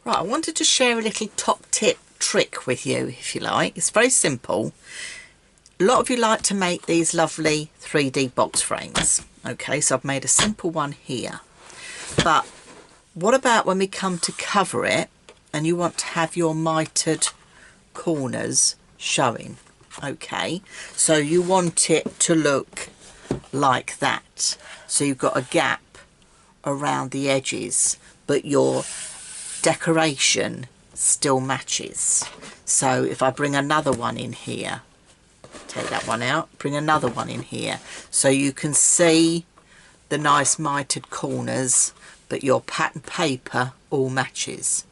Right, I wanted to share a little top tip trick with you, if you like. It's very simple. A lot of you like to make these lovely 3D box frames. Okay, so I've made a simple one here. But what about when we come to cover it and you want to have your mitered corners showing? Okay, so you want it to look like that. So you've got a gap around the edges, but your decoration still matches. So if I bring another one in here, take that one out, bring another one in here, so you can see the nice mitered corners, but your pattern paper all matches.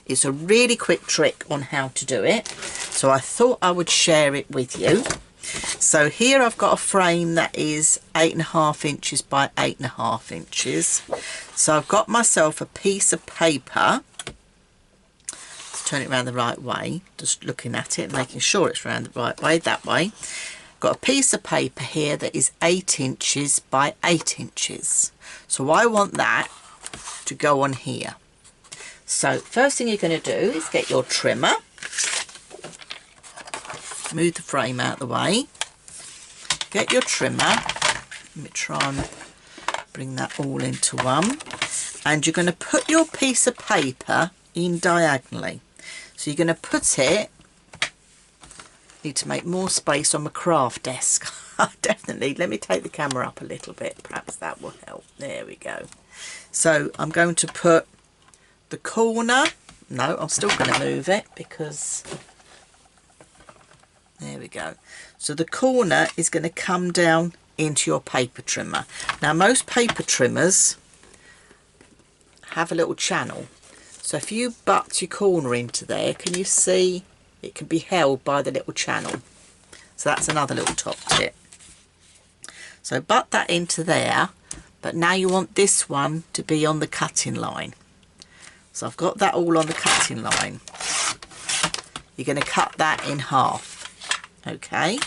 It's a really quick trick on how to do it, so I thought I would share it with you. So here I've got a frame that is 8.5 inches by 8.5 inches. So I've got myself a piece of paper. Let's turn it around the right way, just looking at it, making sure it's around the right way, that way. Got a piece of paper here that is 8 inches by 8 inches. So I want that to go on here. So first thing you're going to do is get your trimmer. Move the frame out of the way. Get your trimmer. Let me try and bring that all into one. And you're going to put your piece of paper in diagonally. So you're going to put it, need to make more space on my craft desk. Definitely. Let me take the camera up a little bit. Perhaps that will help. There we go. So I'm going to put the corner. No, I'm still going to move it because... There we go. So the corner is going to come down into your paper trimmer. Now most paper trimmers have a little channel. So if you butt your corner into there, can you see it can be held by the little channel? So that's another little top tip. So butt that into there, but now you want this one to be on the cutting line. So I've got that all on the cutting line. You're going to cut that in half. Okay,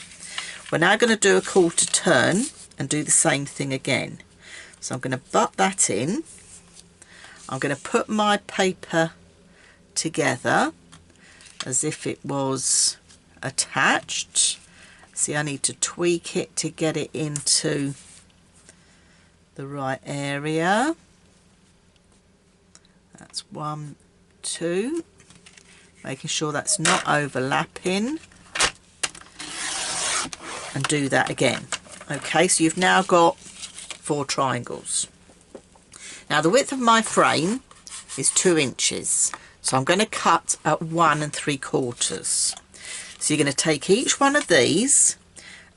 we're now going to do a quarter turn and do the same thing again. So I'm going to butt that in. I'm going to put my paper together as if it was attached. See, I need to tweak it to get it into the right area. That's 1, 2, making sure that's not overlapping. And do that again. Okay, so you've now got 4 triangles. Now the width of my frame is 2 inches, so I'm going to cut at 1 3/4. So you're going to take each one of these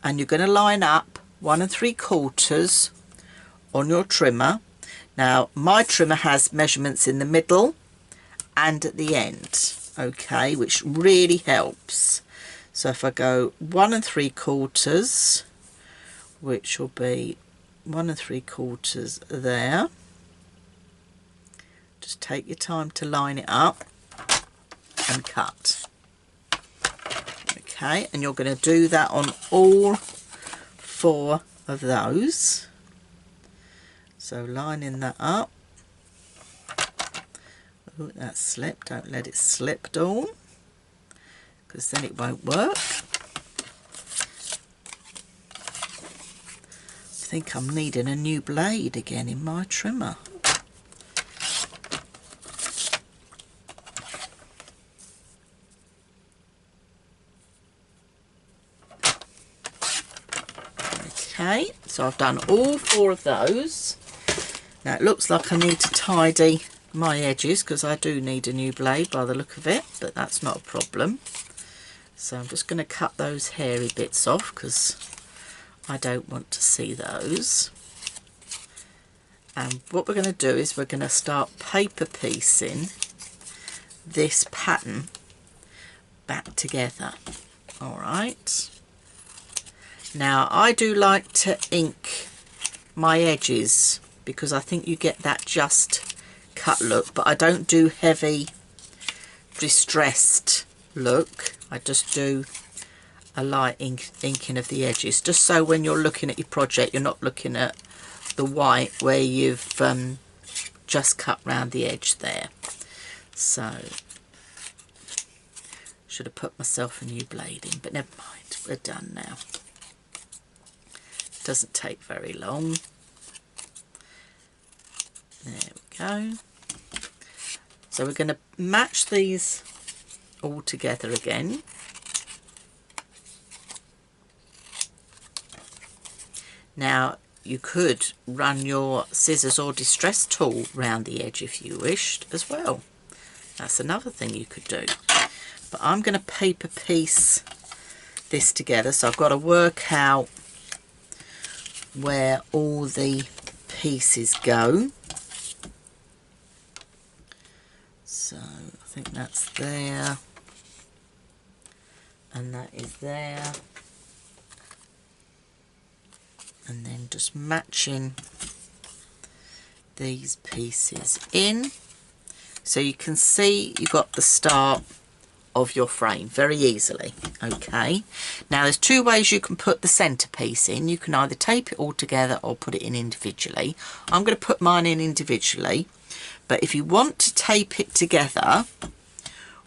and you're going to line up 1 3/4 on your trimmer. Now my trimmer has measurements in the middle and at the end, okay, which really helps. So if I go 1 3/4, which will be 1 3/4 there, just take your time to line it up and cut. Okay, and you're going to do that on all 4 of those. So lining that up. Oh, that slipped. Don't let it slip, Dawn, because then it won't work. I think I'm needing a new blade again in my trimmer. Okay, so I've done all 4 of those. Now it looks like I need to tidy my edges because I do need a new blade by the look of it, but that's not a problem. So I'm just going to cut those hairy bits off because I don't want to see those. And what we're going to do is we're going to start paper piecing this pattern back together. Alright. Now I do like to ink my edges because I think you get that just cut look, but I don't do heavy distressed look. I just do a light inking of the edges, just so when you're looking at your project you're not looking at the white where you've just cut round the edge there. So should have put myself a new blade in, but never mind, we're done now. Doesn't take very long. There we go. So we're going to match these all together again. Now you could run your scissors or distress tool round the edge if you wished as well. That's another thing you could do. But I'm going to paper piece this together, so I've got to work out where all the pieces go. So I think that's there, and that is there, and then just matching these pieces in, so you can see you've got the start of your frame very easily. Okay, now there's two ways you can put the centerpiece in. You can either tape it all together or put it in individually. I'm going to put mine in individually, but if you want to tape it together,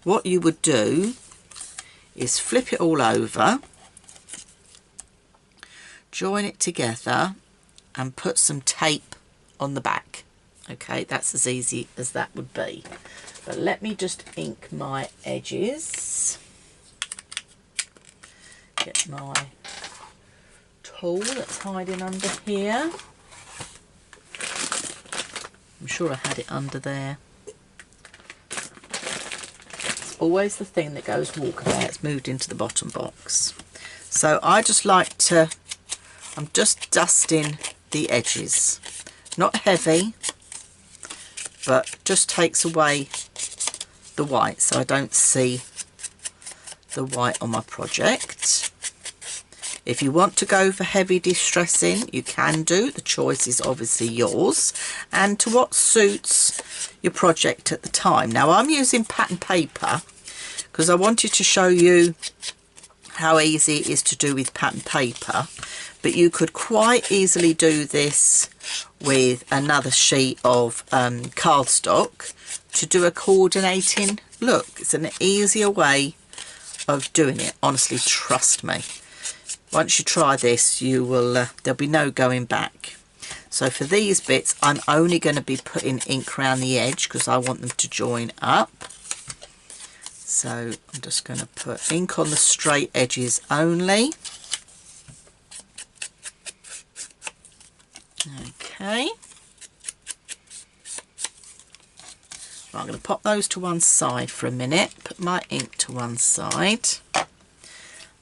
what you would do is flip it all over, join it together and put some tape on the back. Okay, that's as easy as that would be. But let me just ink my edges. Get my tool that's hiding under here. I'm sure I had it under there. It's always the thing that goes walkabout. It's moved into the bottom box. So I just like to, I'm just dusting the edges. Not heavy, but just takes away the white so I don't see the white on my project. If you want to go for heavy distressing, you can do. The choice is obviously yours and to what suits your project at the time. Now I'm using pattern paper because I wanted to show you how easy it is to do with pattern paper, but you could quite easily do this with another sheet of cardstock to do a coordinating look. It's an easier way of doing it, honestly, trust me. Once you try this, you will there'll be no going back. So for these bits, I'm only going to be putting ink around the edge because I want them to join up. So I'm just going to put ink on the straight edges only. Okay. Right, I'm going to pop those to one side for a minute, put my ink to one side.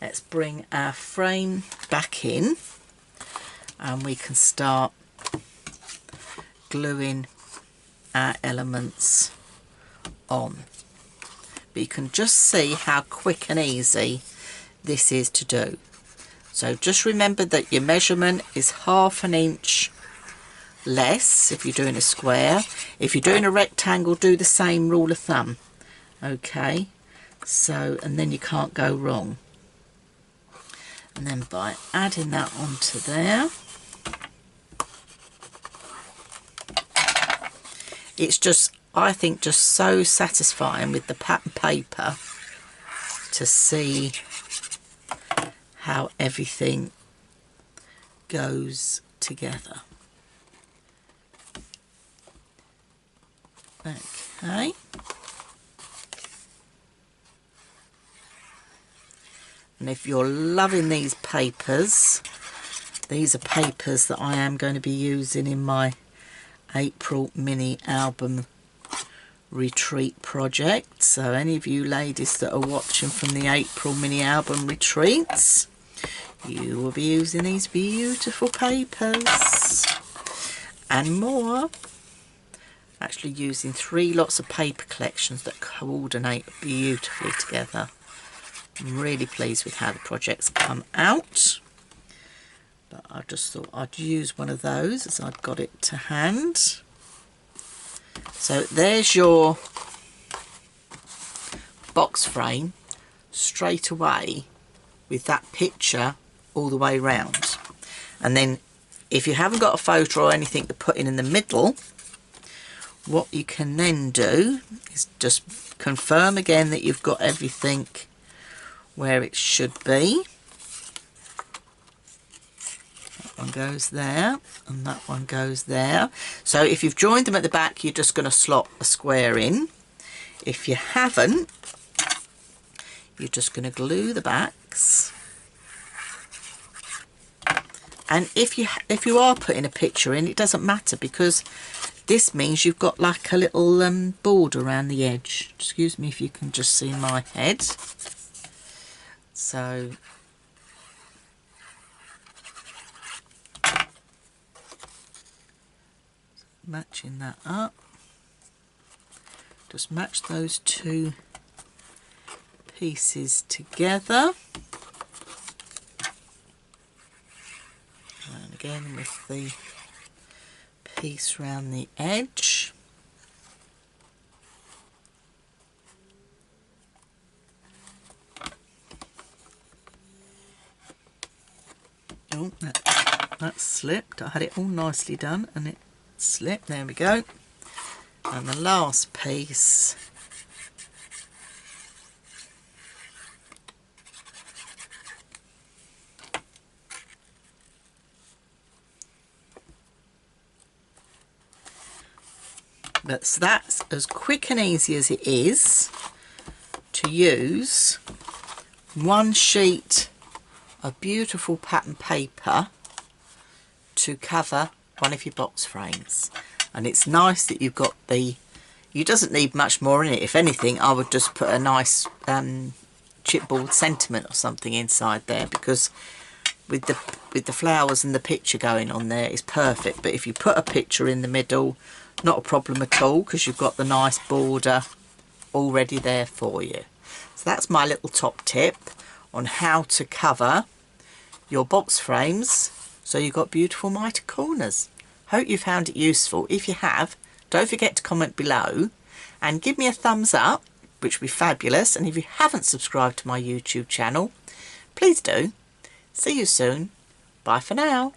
Let's bring our frame back in and we can start gluing our elements on. But you can just see how quick and easy this is to do. So just remember that your measurement is 1/2 inch less if you're doing a square. If you're doing a rectangle, do the same rule of thumb. Okay, so, and then you can't go wrong. And then by adding that onto there, it's just, I think, just so satisfying with the pattern paper to see how everything goes together. Okay. And if you're loving these papers, these are papers that I am going to be using in my April mini album retreat project. So any of you ladies that are watching from the April mini album retreats, you will be using these beautiful papers and more. Actually using 3 lots of paper collections that coordinate beautifully together. I'm really pleased with how the project's come out, but I just thought I'd use one of those as I've got it to hand. So there's your box frame straight away with that picture all the way round. And then if you haven't got a photo or anything to put in the middle, what you can then do is just confirm again that you've got everything where it should be. That one goes there and that one goes there. So if you've joined them at the back, you're just going to slot a square in. If you haven't, you're just going to glue the backs. And if you are putting a picture in, it doesn't matter, because this means you've got like a little border around the edge. Excuse me if you can just see my head. So matching that up. Just match those two pieces together. And again with the piece round the edge. Oh, that slipped. I had it all nicely done and it slipped. There we go. And the last piece, but that's as quick and easy as it is to use one sheet of beautiful pattern paper to cover one of your box frames. And it's nice that you've got the, you doesn't need much more in it. If anything, I would just put a nice chipboard sentiment or something inside there, because with the flowers and the picture going on there, it's perfect. But if you put a picture in the middle, not a problem at all, because you've got the nice border already there for you. So that's my little top tip on how to cover your box frames so you've got beautiful mitre corners. Hope you found it useful. If you have, don't forget to comment below and give me a thumbs up, which would be fabulous. And if you haven't subscribed to my YouTube channel, please do. See you soon. Bye for now.